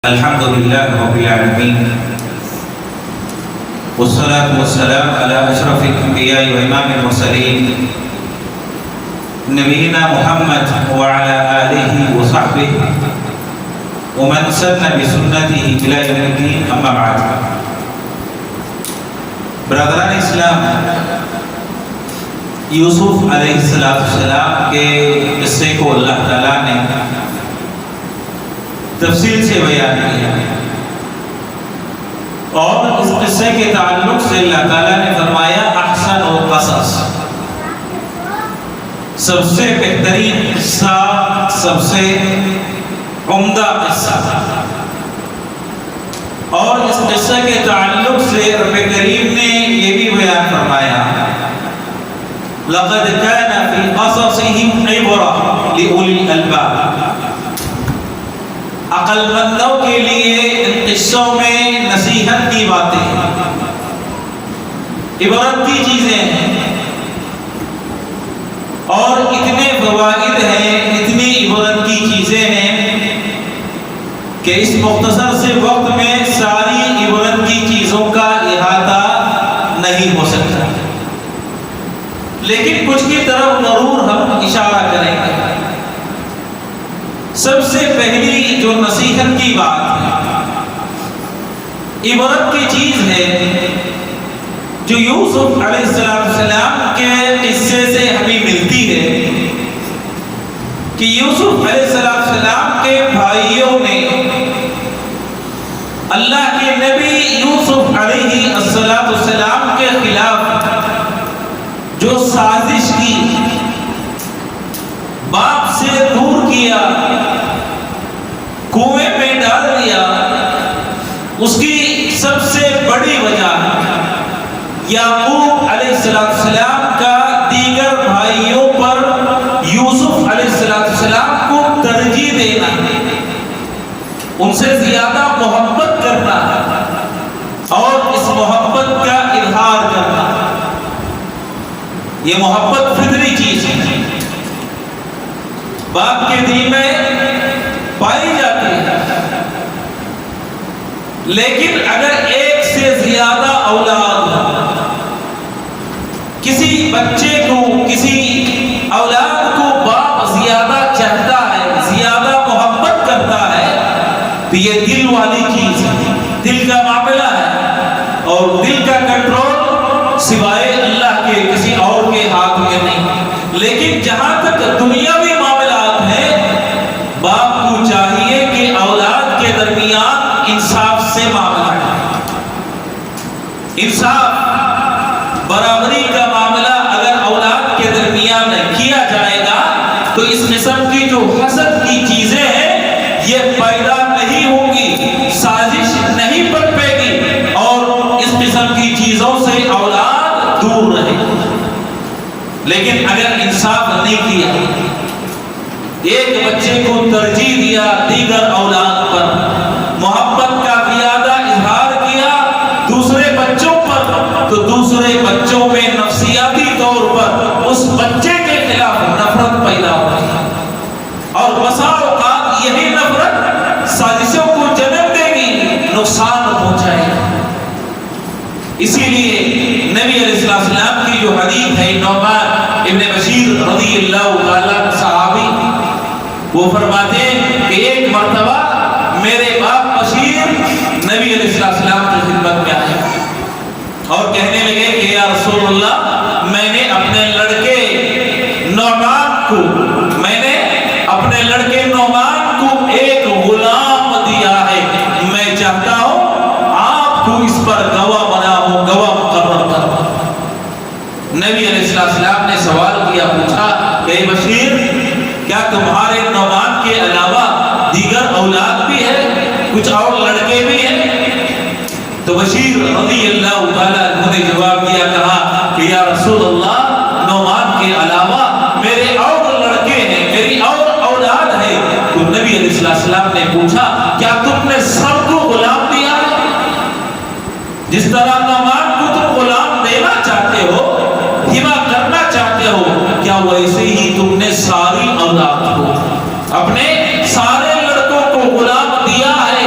الحمد لله رب العالمين والصلاة والسلام على أشرف الأنبياء وإمام المرسلين نبينا محمد وعلى آله وصحبه ومن سن بسنته إلى يوم الدين أما بعد. برادران اسلام، یوسف علیہ السلام کے قصے کو اللہ تعالیٰ نے تفصیل سے بیان کیا اور اس قصے کے تعلق سے اللہ تعالیٰ نے فرمایا احسن و قصص، سب سے بہترین قصہ، سب سے عمدہ قصہ. اور اس قصے کے تعلق سے رب کریم نے یہ بھی بیان فرمایا لقد كان في قصصهم عبرة لأولي الألباب، عقل مندوں کے لیے ان قصوں میں نصیحت کی باتیں، عبرت کی چیزیں ہیں اور اتنے فوائد ہیں، اتنی عبرت کی چیزیں ہیں کہ اس مختصر سے وقت میں ساری عبرت کی چیزوں کا احاطہ نہیں ہو سکتا، لیکن کچھ کی طرف ضرور ہم اشارہ کریں گے. سب سے پہلی جو نصیحت کی بات ہے، عبرت کی چیز ہے جو یوسف علیہ السلام کے قصے سے ہمیں ملتی ہے کہ یوسف علیہ السلام کے بھائیوں نے اللہ کے نبی یوسف علیہ السلام کے خلاف جو سازش کی، باپ سے دور کیا، کنویں میں ڈال دیا، اس کی سب سے بڑی وجہ یعقوب علیہ السلام کا دیگر بھائیوں پر یوسف علیہ السلام کو ترجیح دینا، ان سے زیادہ محبت کرنا اور اس محبت کا اظہار کرنا. یہ محبت فطری چیز ہے، باپ کے دل میں پائی جاتی ہے، لیکن اگر ایک سے زیادہ اولاد، کسی بچے کو، کسی اولاد کو باپ زیادہ چاہتا ہے، زیادہ محبت کرتا ہے، تو یہ دل والی چیز ہے، دل کا معاملہ ہے، اور دل کا کنٹرول سوائے اللہ کے کسی اور کے ہاتھ میں نہیں. لیکن جہاں تک دنیاوی معاملات ہیں، باپ کو چاہیے کہ اولاد کے درمیان انصاف سے معاملہ ہے، انصاف، برابری کا معاملہ اگر اولاد کے درمیان کیا جائے گا تو اس قسم کی جو حسد کی چیزیں ہیں یہ پیدا نہیں ہوں گی، سازش نہیں پنپے گی اور اس قسم کی چیزوں سے اولاد دور رہے گی. لیکن اگر انصاف نہیں کیا، ایک بچے کو ترجیح دیا دیگر اولاد پر، محبت کا زیادہ اظہار کیا دوسرے بچوں پر، تو دوسرے بچوں میں نفسیاتی طور پر اس بچے کے خلاف نفرت پیدا ہوتی ہے، اور بسا اوقات یہی نفرت سازشوں کو جنم دے گی، نقصان پہنچائے گی. اسی لیے نبی علیہ السلام کی جو حدیث ہے، نعمان ابن بشیر رضی اللہ تعالیٰ صحابی، وہ فرماتے ہیں کہ ایک مرتبہ میرے باپ بشیر نبی علیہ السلام کی خدمت میں آئے اور کہنے لگے کہ یا رسول اللہ، میں نے اپنے لڑکے نعمان کو ایک غلام دیا ہے، میں چاہتا ہوں آپ کو اس پر گواہ بناؤ، گواہ مقرر کرو. نبی علیہ السلام نے سوال کیا، پوچھا کہ اے بشیر، کیا تمہارے نعمان کے علاوہ دیگر اولاد بھی ہے، کچھ اور لڑکے بھی ہیں؟ تو بشیر رضی اللہ تعالیٰ عنہ نے جواب دیا، کہا کہ یا رسول اللہ، نعمان کے علاوہ میرے اور لڑکے ہیں، میری اور اولاد ہے. تو نبی علیہ السلام نے پوچھا، کیا تم نے سب کو غلام دیا ہے؟ جس طرح نعمان کو تم غلام دینا چاہتے ہو، ہبا کرنا چاہتے ہو، کیا ویسے ہی تم نے ساری اولاد کو، اپنے سارے لڑکوں کو غلام دیا ہے؟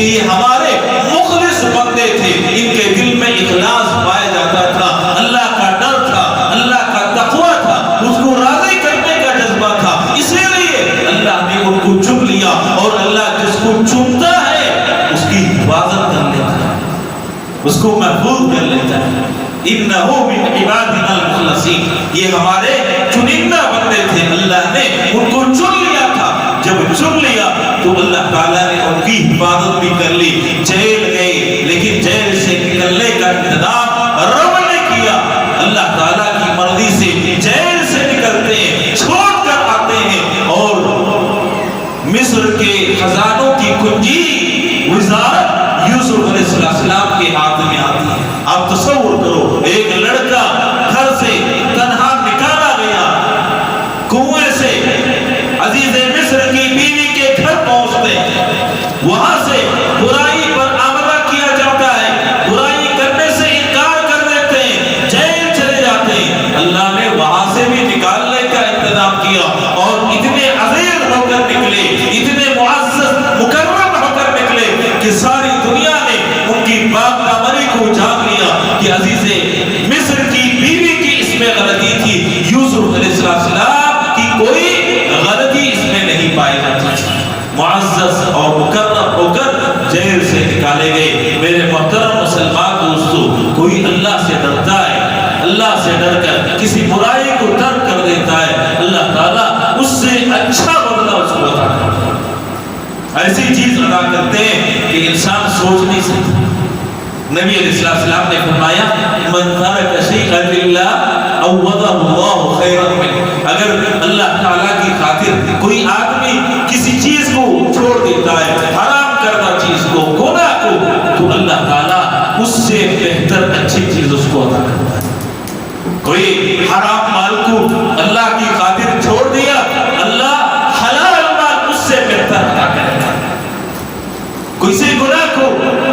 کہ یہ ہمارے مخلص بندے تھے، ان کے دل میں اخلاص پایا جاتا تھا، اللہ کا ڈر تھا، اللہ کا تقوی تھا، اس کو راضی کرنے کا جذبہ تھا، اسی لیے اللہ نے ان کو چن لیا، اور اللہ جس کو چنتا ہے اس کی حفاظت کر لیتا ہے، اس کو محفوظ کر لیتا ہے۔ انہو من عبادنا المخلصین، یہ ہمارے چنندہ بندے تھے، اللہ نے ان کو چن لیا تھا، جب چن لیا تو اللہ تعالیٰ نے ان کی حفاظت بھی کر لی۔ جیل گئے لیکن جیل سے نکلنے کا انتظام رب نے کیا، اللہ تعالیٰ کی مرضی سے جیل سے نکلتے ہیں، چھوڑ کر آتے ہیں، اور مصر کے خزانوں کی کنجی وزارت یوسف علیہ السلام کے ہاتھ میں آتی ہے۔ آپ تصور کرو، ایک لڑکا گھر سے تنہا نکالا گیا، کنویں سے عزیز مصر کی بیوی کے گھر پہنچتے ہیں، وہاں سے برائی پر آمدہ کیا جاتا ہے، برائی کرنے سے انکار کر دیتے ہیں، جیل چلے جاتے ہیں، اللہ نے وہاں سے بھی نکالنے کا انتظام کیا، اور اتنے عزیز ہو کر نکلے، اتنے معزز مکرم ہو کر نکلے کہ ساری دنیا نے ان کی باپ دامنی کو جان لیا کہ عزیز مصر کی بیوی کی اس میں غلطی تھی، یوسف علیہ السلام کی کوئی غلطی اس میں نہیں پائی جاتی۔ معزز اور مکرم ہو کر جیل سے نکالے گئے۔ میرے محترم مسلمان دوستو، کوئی اللہ سے ڈرتا ہے، اللہ سے ڈر کر کسی برائی کو ترک کر دیتا ہے، اللہ تعالیٰ اس سے اچھا بدلہ اس کو عطا کرتا ہے، ایسی چیز عطا کرتے ہیں کہ انسان سوچ نہیں سکتا۔ نبی علیہ السلام نے فرمایا من ترک شیئا للہ عوضہ اللہ خیرا منہ، اگر اللہ تعالیٰ کی خاطر کوئی آدمی کسی چیز کو چھوڑ دیتا ہے، حرام کردہ چیز کو، گناہ کو، تو اللہ تعالیٰ اس سے بہتر اچھی چیز اس کو عطا کرتا ہے۔ کوئی حرام مال کو اللہ کی خاطر چھوڑ دیا، اللہ حلال مال اس سے بہتر عطا کرتا ہے۔ کسی گناہ کو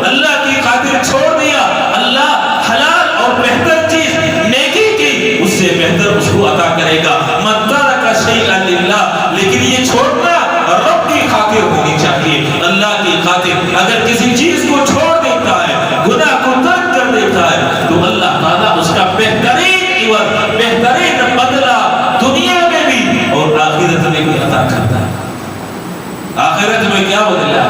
اللہ کی خاطر چھوڑ دیا، اللہ حلال اور بہتر چیز نیکی کی اس سے بہتر اس کو عطا کرے گا۔ من ترک شیئا للہ، لیکن یہ چھوڑنا رب کی خاطر ہونی چاہیے، اللہ کی خاطر۔ اگر کسی چیز کو چھوڑ دیتا ہے، گناہ کو ترک کر دیتا ہے، تو اللہ تعالیٰ اس کا بہترین عوض، بہترین بدلہ دنیا میں بھی اور آخرت میں بھی عطا کرتا ہے۔ آخرت میں کیا بدلہ؟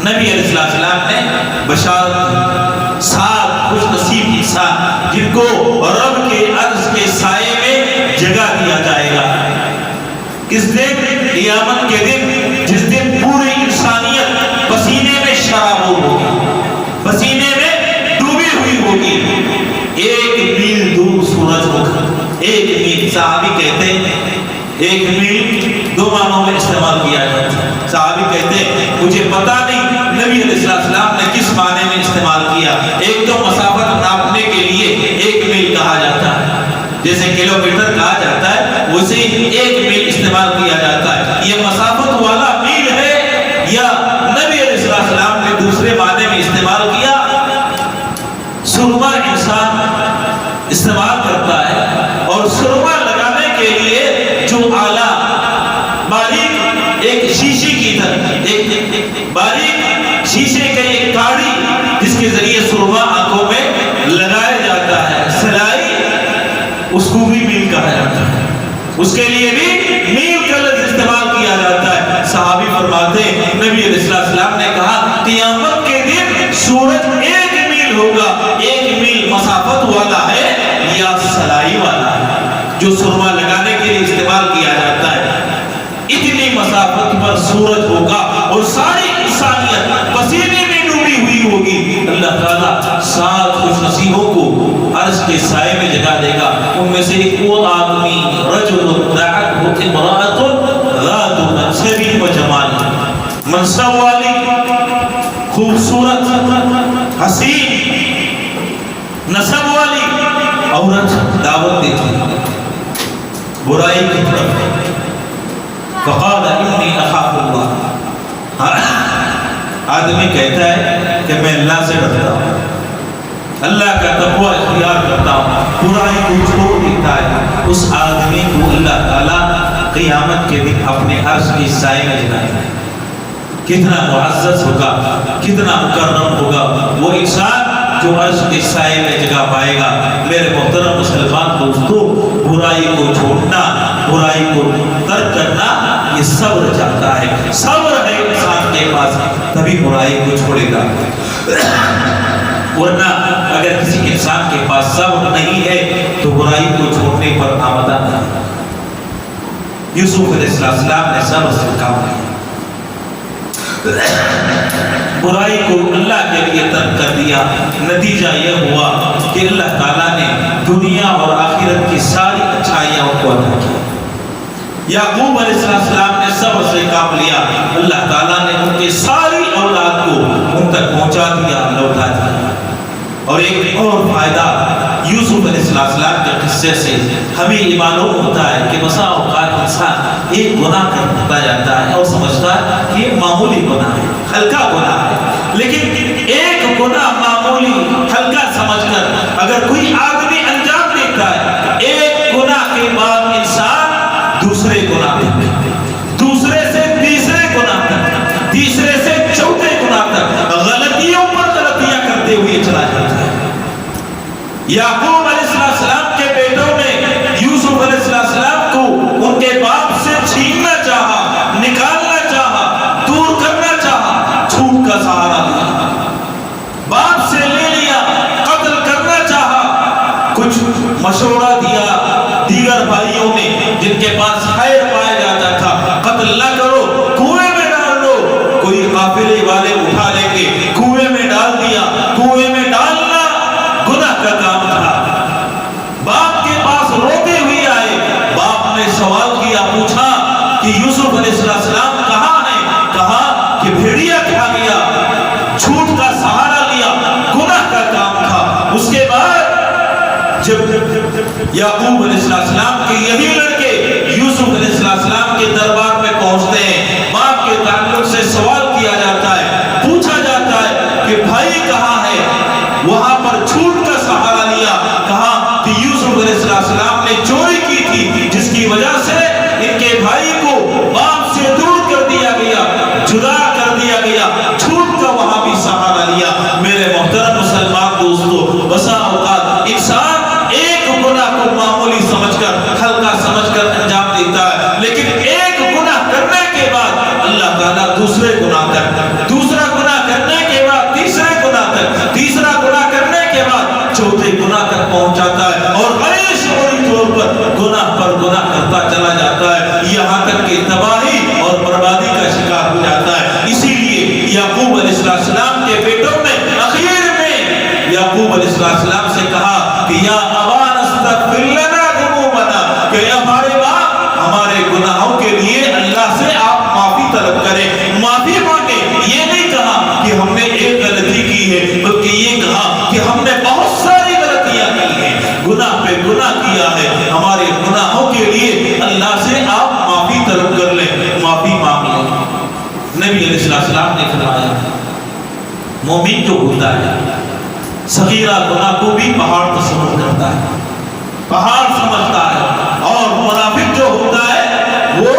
نبی علیہ السلام نے بشارت، 7 خوش نصیب انسان جن کو رب کے عرش کے سائے میں جگہ دیا جائے گا۔ کس دن؟ قیامت کے دن، جس دن پوری انسانیت پسینے میں شرابور ہوگی، پسینے میں ڈوبی ہوئی ہوگی، 1 میل دور سورج ہوگا، 1 میل۔ صحابی کہتے ہیں 1 میل 2 معنوں میں استعمال کیا جاتا ہے۔ صحابی کہتے ہیں مجھے پتا نہیں نبی علیہ السلام نے کس معنی میں استعمال کیا۔ ایک تو مسافت ناپنے کے لیے 1 میل کہا جاتا ہے، جیسے کلومیٹر کہا جاتا ہے، ویسے 1 میل استعمال کیا جاتا ہے۔ یہ مسافت والا میل ہے، یا نبی علیہ السلام نے دوسرے معنی میں استعمال کیا؟ سرما انسان استعمال کرتا ہے، اور سرما لگانے کے لیے جو آلہ باریک ایک شیشے کی طرح، ایک باریک شیشے کے ایک کاڑی جس کے ذریعے سرما آنکھوں میں لگایا جاتا ہے، سلائی، اس کو بھی میل کہا جاتا ہے، اس کے لیے بھی میل کا لفظ استعمال کیا جاتا ہے۔ صحابی فرماتے ہیں نبی علیہ السلام نے کہا قیامت کے دن سورج 1 میل ہوگا، 1 میل مسافت والا ہے یا سلائی والا ہے جو سرما لگانے کے لیے استعمال کیا جاتا ہے۔ اتنی مسافت پر سورج ہوگا اور ساری انسانیت پسینے میں ڈوبی ہوئی ہوگی۔ اللہ تعالیٰ 7 خوش نصیبوں کو عرش کے سائے میں جگہ دے گا۔ ان میں سے ایک وہ آدمی رجل دعته امرأة ذات منصب و جمال، منصب والی، خوبصورت، حسین، نسب والی عورت دعوت دیتی برائی کی طرف۔ فقال انی اخاف اللہ، آدمی کہتا ہے کہ میں اللہ سے ڈرتا ہوں، اللہ کا تقوی اختیار کرتا ہوں، برائی کو چھوڑ دیتا ہے، اس آدمی کو اللہ تعالیٰ قیامت کے دن اپنے عرش کی سائے میں جگائے گا۔ کتنا معزز ہوگا، کتنا مکرم ہوگا وہ انسان جو عرش کے سائے میں جگہ پائے گا۔ میرے محترم مسلمان دوستو، برائی کو چھوڑنا، برائی کو ترک کرنا، یہ صبر چاہتا ہے۔ صبر ہے انسان کے پاس تبھی برائی کو چھوڑے گا، ورنہ اگر کسی انسان کے پاس صبر نہیں ہے تو برائی کو چھوڑنے پر آمادہ نہیں۔ یوسف علیہ السلام نے صبر سے کام کیا، برائی کو اللہ کے لیے ترک کر دیا۔ نتیجہ یہ ہوا کہ اللہ تعالیٰ نے دنیا اور آخرت کی ساری اچھائیاں ان کو عطا کی۔ یعقوب علیہ السلام نے صبر سے کام لیا، اللہ تعالیٰ نے ان کی ساری اولاد کو ان تک پہنچا دیا، لوٹا دیا۔ اور ایک اور فائدہ یوسف علیہ السلام کے قصے سے ہمیں یہ معلوم ہوتا ہے کہ بسا اوقات انسان ایک گناہ کرتا جاتا ہے اور سمجھتا ہے کہ یہ معمولی گناہ ہے، ہلکا گناہ ہے، لیکن ایک گناہ معمولی ہلکا سمجھ کر اگر کوئی آدمی انجام دیتا ہے، ایک گناہ کے بعد انسان دوسرے گناہ تک، دوسرے سے تیسرے گناہ تک، تیسرے سے چوتھے گناہ تک غلطیوں پر غلطیاں کرتے ہوئے چلا جاتا ہے۔ یعقوب علیہ السلام کے بیٹوں نے یوسف علیہ السلام کو ان کے باپ سے چھیننا چاہا، نکالنا چاہا، دور کرنا چاہا، جھوٹ کا سہارا لیا، باپ سے لے لیا، قتل کرنا چاہا، کچھ مشورہ دیا دیگر بھائیوں نے جن کے پاس خیر پایا جاتا تھا، قتل نہ کرو، کنویں میں ڈال دو، کوئی قافلے والے اٹھا لیں گے، کنویں میں ڈال دیا۔ کنویں میں ڈالنا گناہ کا کام تھا۔ باپ کے پاس روتے ہوئے آئے، باپ نے سوال کیا، پوچھا کہ یوسف علیہ السلام کہاں ہیں؟ کہا کہ بھیڑیا کھا گیا، جھوٹ کا سہارا لیا، گناہ کا کام تھا۔ اس کے بعد جب یعقوب علیہ السلام کے یہی لڑکے یوسف علیہ السلام کے دربار میں پہنچتے ہیں، باپ کے تعلق سے سوال کیا جاتا ہے، پوچھا جاتا ہے کہ بھائی کہاں ہے؟ وہاں پر جھوٹ کا سہارا لیا، کہا کہ یوسف علیہ السلام نے چوری کی تھی جس کی وجہ سے ان کے بھائی کو باپ سے دور کر دیا گیا، جدا کر دیا گیا، جھوٹ کا وہاں بھی سہارا لیا۔ میرے محترم مسلمان دوستو، بسا اوقات انسان ایک گناہ کو معمولی سمجھ کر، ہلکا سمجھ کر انجام دیتا ہے، لیکن ایک گناہ کرنے کے بعد اللہ تعالیٰ دوسرے گناہ تک، دوسرا گناہ کرنے کے بعد تیسرے گناہ تک، تیسرا گناہ کرنے کے بعد چوتھے گناہ تک پہنچاتا ہے، اور غیر شعوری طور پر گناہ پر گناہ کرتا چلا جاتا ہے، یہاں تک کہ تباہی اور بربادی کا شکار ہو جاتا ہے۔ اسی لیے یعقوب علیہ السلام کے بیٹوں نے اخیر میں یعقوب علیہ السلام سے کہا کہ یا ابانا استغفر لنا ذنوبنا، کہ ہمارے باپ ہمارے گناہوں کے لیے اللہ سے آپ معافی طلب کریں، معافی مانگے۔ یہ نہیں کہا کہ ہم نے ایک غلطی کی ہے، بلکہ یہ کہا کہ ہم نے بہت ساری غلطیاں کی ہیں، گناہ پہ گناہ کیا ہے، ہمارے گناہوں کے لیے اللہ سے آپ معافی طلب کر لیں، معافی مانگ لیں۔ نبی علیہ السلام نے فرمایا مومن جو ہوتا ہے صغیرہ گناہ کو بھی پہاڑ تصور کرتا ہے، پہاڑ سمجھتا ہے، اور منافق جو ہوتا ہے وہ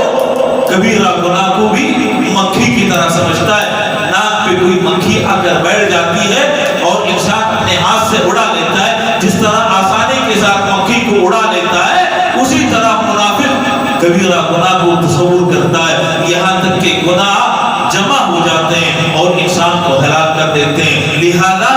کبیرہ گناہ کو بھی مکھی کی طرح سمجھتا ہے۔ ناک پہ کوئی مکھی آ کر بیٹھ جاتی ہے اور انسان اپنے ہاتھ سے اڑا لیتا ہے، جس طرح آسانی کے ساتھ مکھی کو اڑا لیتا ہے، اسی طرح منافق کبیرہ گناہ کو تصور کرتا ہے، یہاں تک کہ گناہ جمع ہو جاتے ہیں اور انسان کو ہلاک کر دیتے ہیں۔ لہذا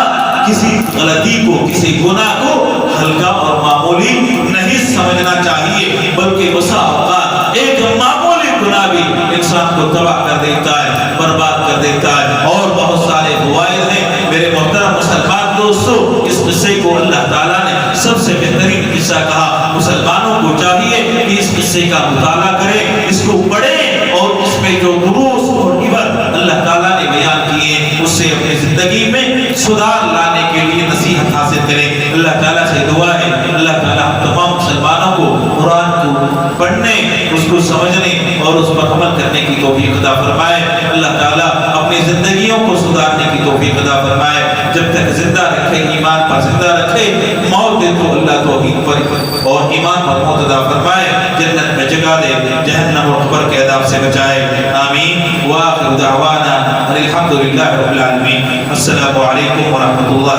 کسی غلطی کو، کسی گناہ کو ہلکا اور معمولی نہیں سمجھنا چاہیے، بلکہ بسا اوقات ایک معمولی گناہ بھی انسان کو تباہ کر دیتا ہے، برباد کر دیتا ہے، اور بہت سارے فوائد ہیں۔ میرے محترم مسلمان دوستو، اس قصے کو اللہ تعالیٰ نے سب سے بہترین قصہ کہا۔ مسلمانوں کو چاہیے کہ اس قصے کا مطالعہ کریں، اس کو پڑھیں، اور اس میں جو دروس اور عبرت اللہ تعالیٰ نے بیان کیے اس سے اپنی زندگی میں سدھار لانے کے لیے نصیحت حاصل کریں۔ اللہ تعالیٰ سے دعا ہے اللہ تعالیٰ تمام مسلمانوں کو قرآن کو پڑھنے، اس کو سمجھنے اور اس پر عمل کرنے کی توفیق عطا فرمائے۔ اللہ تعالیٰ اپنی زندگیوں کو سدھارنے کی توفیق عطا فرمائے، جب تک زندہ رکھے، ایمان پر زندہ رکھے، موت دے تو اللہ توحید پر اور ایمان پر موت عطا فرمائے، جنت میں جگہ دے، جہنم اور قبر کے عذاب سے بچائے، آمین۔ وآخر دعوانا الحمد والحمد للہ رب العالمین. السلام علیکم ورحمۃ اللہ.